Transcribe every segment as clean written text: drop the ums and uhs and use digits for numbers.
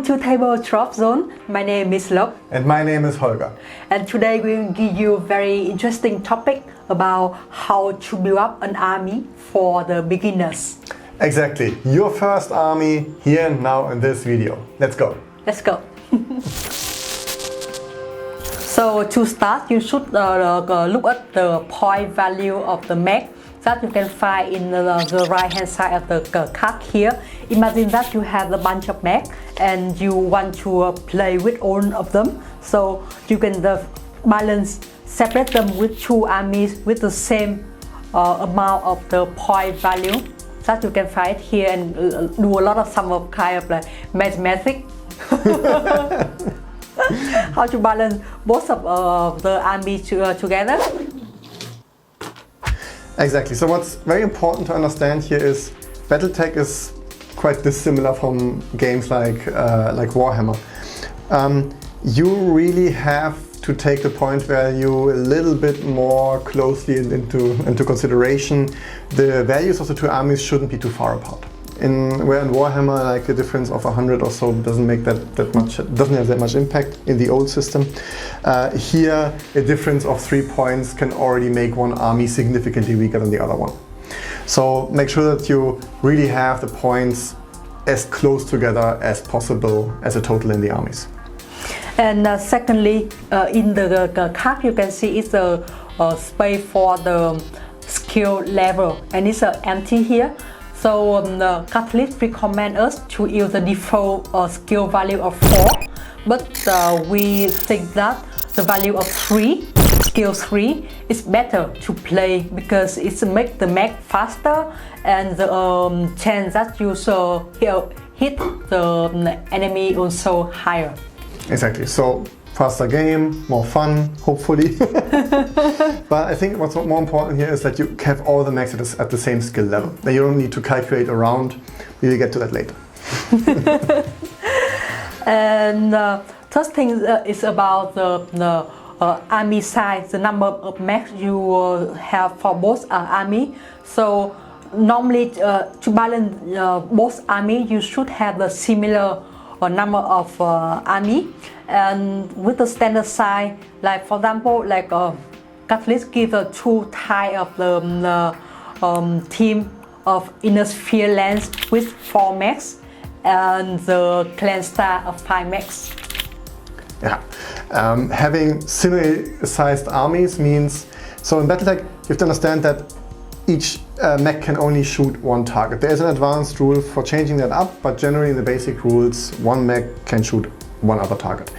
to TableDropZone. My name is Lộc. And my name is Holger. And today we will give you a very interesting topic about how to build up an army for the beginners. Exactly. Your first army here and now in this video. Let's go. Let's go. So to start, you should look at the point value of the mech that you can find in the right hand side of the card here. Imagine that you have a bunch of mech and you want to play with all of them. So you can balance, separate them with two armies with the same amount of the point value that you can find here, and do a lot of some of kind of like mathematics. How to balance both of the armies together. Exactly. So what's very important to understand here is BattleTech is quite dissimilar from games like Warhammer. You really have to take the point value a little bit more closely into consideration. The values of the two armies shouldn't be too far apart. Where in Warhammer, like a difference of 100 or so doesn't make doesn't have that much impact in the old system. Here, a difference of 3 points can already make one army significantly weaker than the other one. So make sure that you really have the points as close together as possible as a total in the armies. And secondly, in the card you can see it's a space for the skill level, and it's empty here. So the catalyst recommend us to use the default skill value of 4, but we think that the value of 3, skill 3, is better to play because it makes the mech faster and the chance that you hit the enemy also higher. Exactly. So faster game, more fun, hopefully. But I think what's more important here is that you have all the mechs at the same skill level. Then you don't need to calculate around. We will get to that later. And first thing is about the army size, the number of mechs you have for both army. So normally to balance both army, you should have the similar number of army, and with the standard size, like for example, like Catalyst gives two type of the team of inner sphere lens with 4 mechs and the clan star of 5 mechs. Yeah, having similarly sized armies means, so in BattleTech you have to understand that each mech can only shoot one target. There is an advanced rule for changing that up, but generally in the basic rules, one mech can shoot one other target.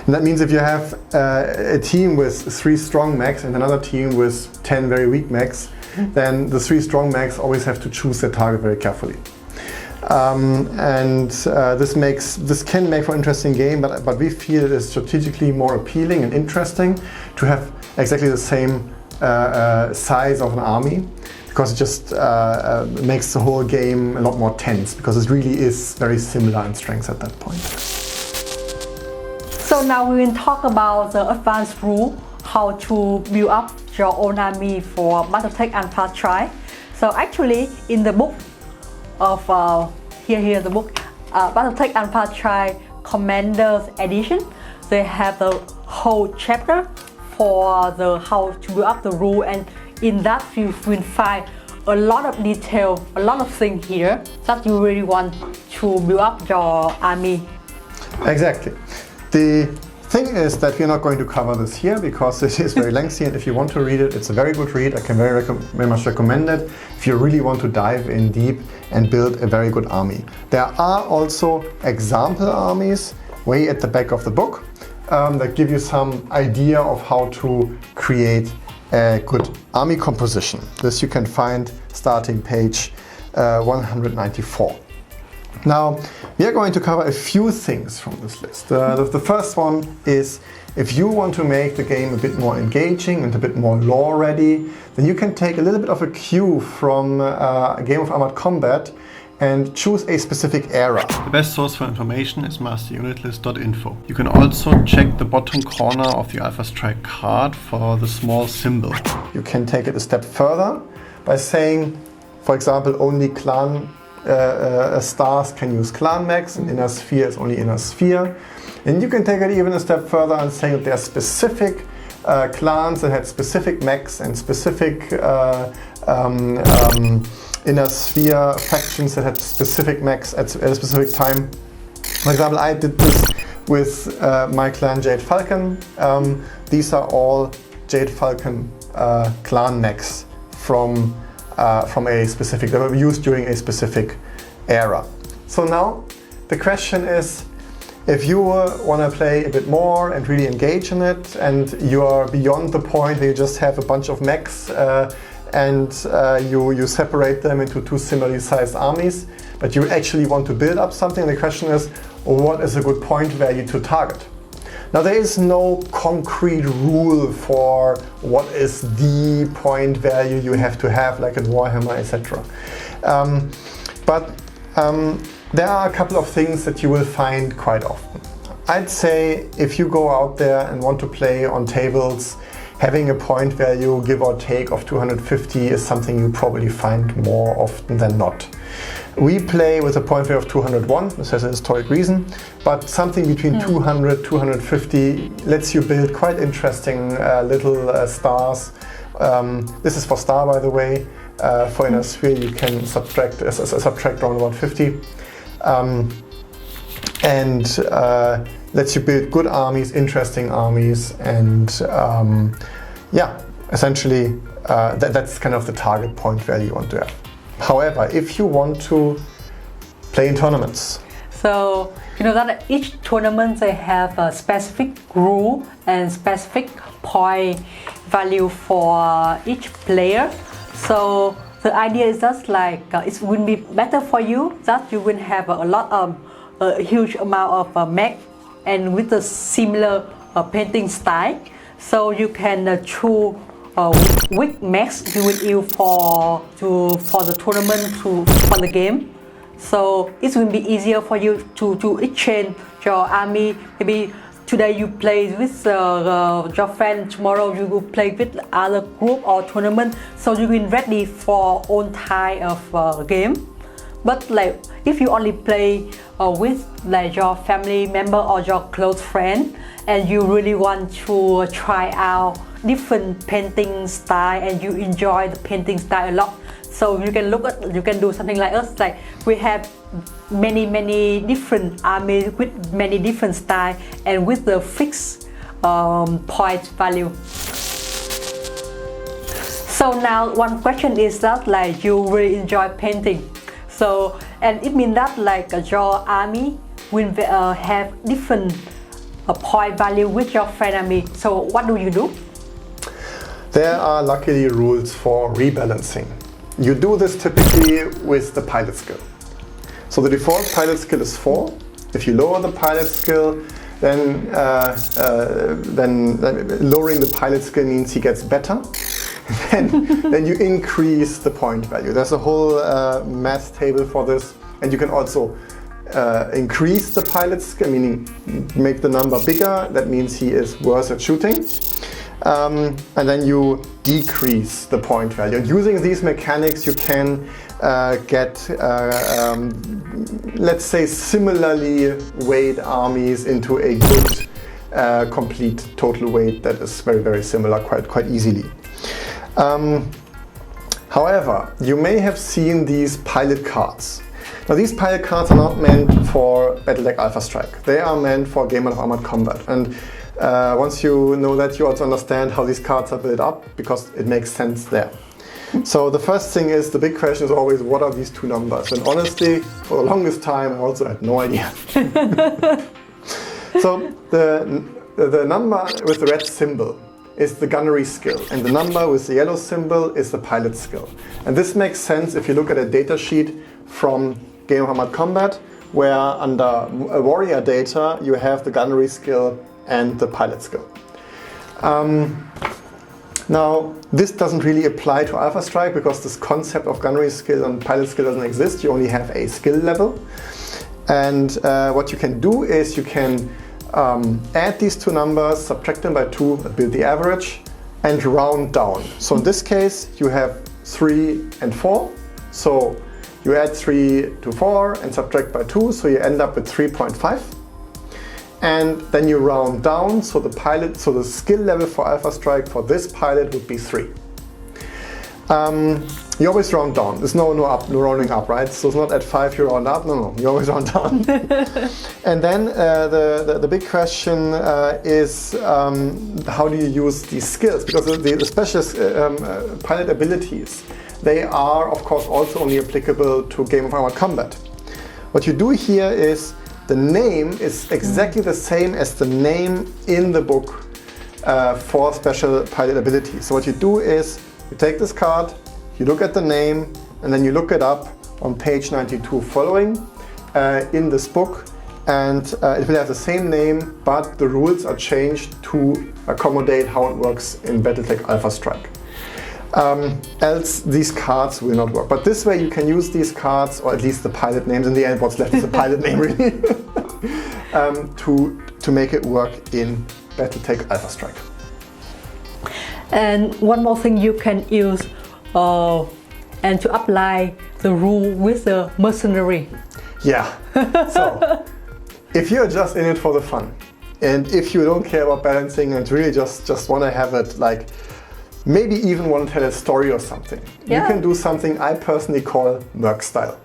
And that means if you have a team with 3 strong mechs and another team with 10 very weak mechs, then the 3 strong mechs always have to choose their target very carefully. This can make for an interesting game, but we feel it is strategically more appealing and interesting to have exactly the same size of an army, because it just makes the whole game a lot more tense, because it really is very similar in strength at that point. So now we will talk about the advanced rule, how to build up your own army for BattleTech Alpha Strike. So actually in the book of the book BattleTech Alpha Strike Commander's Edition, they have the whole chapter for the how to build up the rule, and in that you will find a lot of detail, a lot of things here that you really want to build up your army. Exactly. The thing is that we're not going to cover this here because this is very lengthy, and if you want to read it, it's a very good read. I can very much recommend it if you really want to dive in deep and build a very good army. There are also example armies way at the back of the book that give you some idea of how to create a good army composition. This you can find starting page 194. Now, we are going to cover a few things from this list. The first one is, if you want to make the game a bit more engaging and a bit more lore ready, then you can take a little bit of a cue from a game of armored combat and choose a specific era. The best source for information is masterunitlist.info. You can also check the bottom corner of the Alpha Strike card for the small symbol. You can take it a step further by saying, for example, only clan stars can use clan mechs, and inner sphere is only inner sphere. And you can take it even a step further and say that there are specific clans that had specific mechs and specific inner sphere factions that had specific mechs at a specific time. For example, I did this with my clan Jade Falcon. These are all Jade Falcon clan mechs from a specific, that were used during a specific era. So now the question is, if you want to play a bit more and really engage in it, and you are beyond the point where you just have a bunch of mechs and you separate them into two similarly sized armies, but you actually want to build up something, the question is, what is a good point value to target? Now, there is no concrete rule for what is the point value you have to have, like in Warhammer, etc. There are a couple of things that you will find quite often. I'd say if you go out there and want to play on tables, having a point value, give or take, of 250 is something you probably find more often than not. We play with a point value of 201, this has a historic reason, but something between 200, 250 lets you build quite interesting little stars. This is for star, by the way. For inner sphere you can subtract around about 50. And lets you build good armies, interesting armies, and yeah, essentially that's kind of the target point value you want to have. However, if you want to play in tournaments, so you know that each tournament they have a specific rule and specific point value for each player. So the idea is just like it will be better for you that you will have a huge amount of mech and with a similar painting style. So you can choose which mechs you will use for the tournament, for the game. So it will be easier for you to exchange your army. Maybe today you play with your friend, tomorrow you will play with other group or tournament. So you will be ready for all type of game. But like if you only play with like your family member or your close friend, and you really want to try out different painting style and you enjoy the painting style a lot, so you can do something like us. Like we have many different armies with many different style and with the fixed point value. So now one question is that like you really enjoy painting. So, and it means that like your army will have different point value with your friend army. So what do you do? There are luckily rules for rebalancing. You do this typically with the pilot skill. So the default pilot skill is 4. If you lower the pilot skill, then lowering the pilot skill means he gets better. then you increase the point value. There's a whole math table for this, and you can also increase the pilot skill, meaning make the number bigger. That means he is worse at shooting. And then you decrease the point value. And using these mechanics, you can get, let's say, similarly weighed armies into a good complete total weight that is very similar quite easily. However, you may have seen these pilot cards. Now, these pilot cards are not meant for BattleTech Alpha Strike. They are meant for Game of Armored Combat. And once you know that, you also understand how these cards are built up, because it makes sense there. So the first thing is, the big question is always, what are these two numbers? And honestly, for the longest time, I also had no idea. So the number with the red symbol is the gunnery skill, and the number with the yellow symbol is the pilot skill. And this makes sense if you look at a data sheet from Game of Armored Combat, where under warrior data you have the gunnery skill and the pilot skill. Now, this doesn't really apply to Alpha Strike, because this concept of gunnery skill and pilot skill doesn't exist. You only have a skill level. And what you can do is you can add these two numbers, subtract them by 2, build the average, and round down. So in this case, you have 3 and 4. So You add 3 to 4 and subtract by 2, so you end up with 3.5. And then you round down, so the skill level for Alpha Strike for this pilot would be 3. You always round down. There's no rounding up, right? So it's not at 5 you round up. No, you always round down. And then the big question is how do you use these skills? Because the special pilot abilities, they are of course also only applicable to Game of Armored Combat. What you do here is the name is exactly the same as the name in the book for special pilot abilities. So what you do is you take this card, you look at the name, and then you look it up on page 92 following in this book, and it will have the same name, but the rules are changed to accommodate how it works in BattleTech Alpha Strike. Else these cards will not work. But this way you can use these cards, or at least the pilot names, in the end what's left is the pilot name really, to make it work in BattleTech Alpha Strike. And one more thing you can use and to apply the rule with the mercenary. Yeah, so if you're just in it for the fun, and if you don't care about balancing and really just want to have it, like maybe even want to tell a story or something, you can do something I personally call Mech style.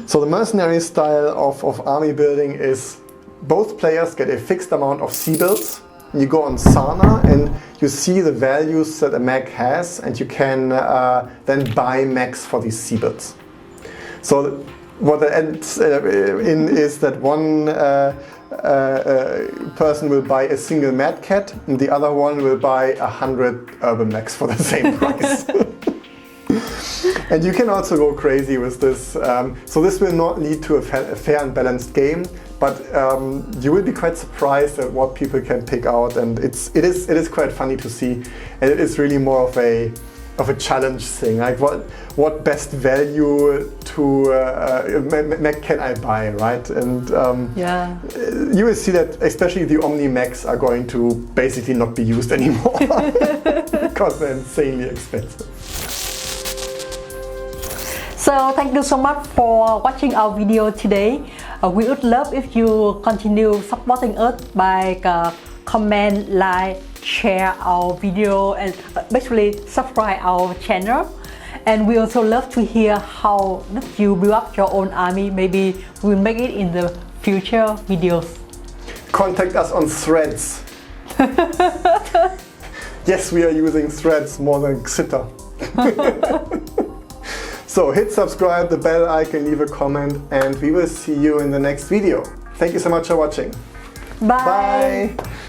So the mercenary style of army building is both players get a fixed amount of C-builds. You go on Sana and you see the values that a mech has, and you can then buy mechs for these C-builds. So what that ends in is that one person will buy a single Mad Cat and the other one will buy 100 urban mechs for the same price. And you can also go crazy with this. So this will not lead to a fair and balanced game, but you will be quite surprised at what people can pick out, and it is quite funny to see, and it is really more of a challenge thing. Like what best value to mech can I buy, right? And you will see that especially the Omni mechs are going to basically not be used anymore because they're insanely expensive. So thank you so much for watching our video today. We would love if you continue supporting us by comment, like, share our video, and basically subscribe our channel. And we also love to hear how you build up your own army. Maybe we'll make it in the future videos. Contact us on Threads. Yes, we are using Threads more than Xitter. So hit subscribe, the bell icon, leave a comment, and we will see you in the next video. Thank you so much for watching. Bye. Bye.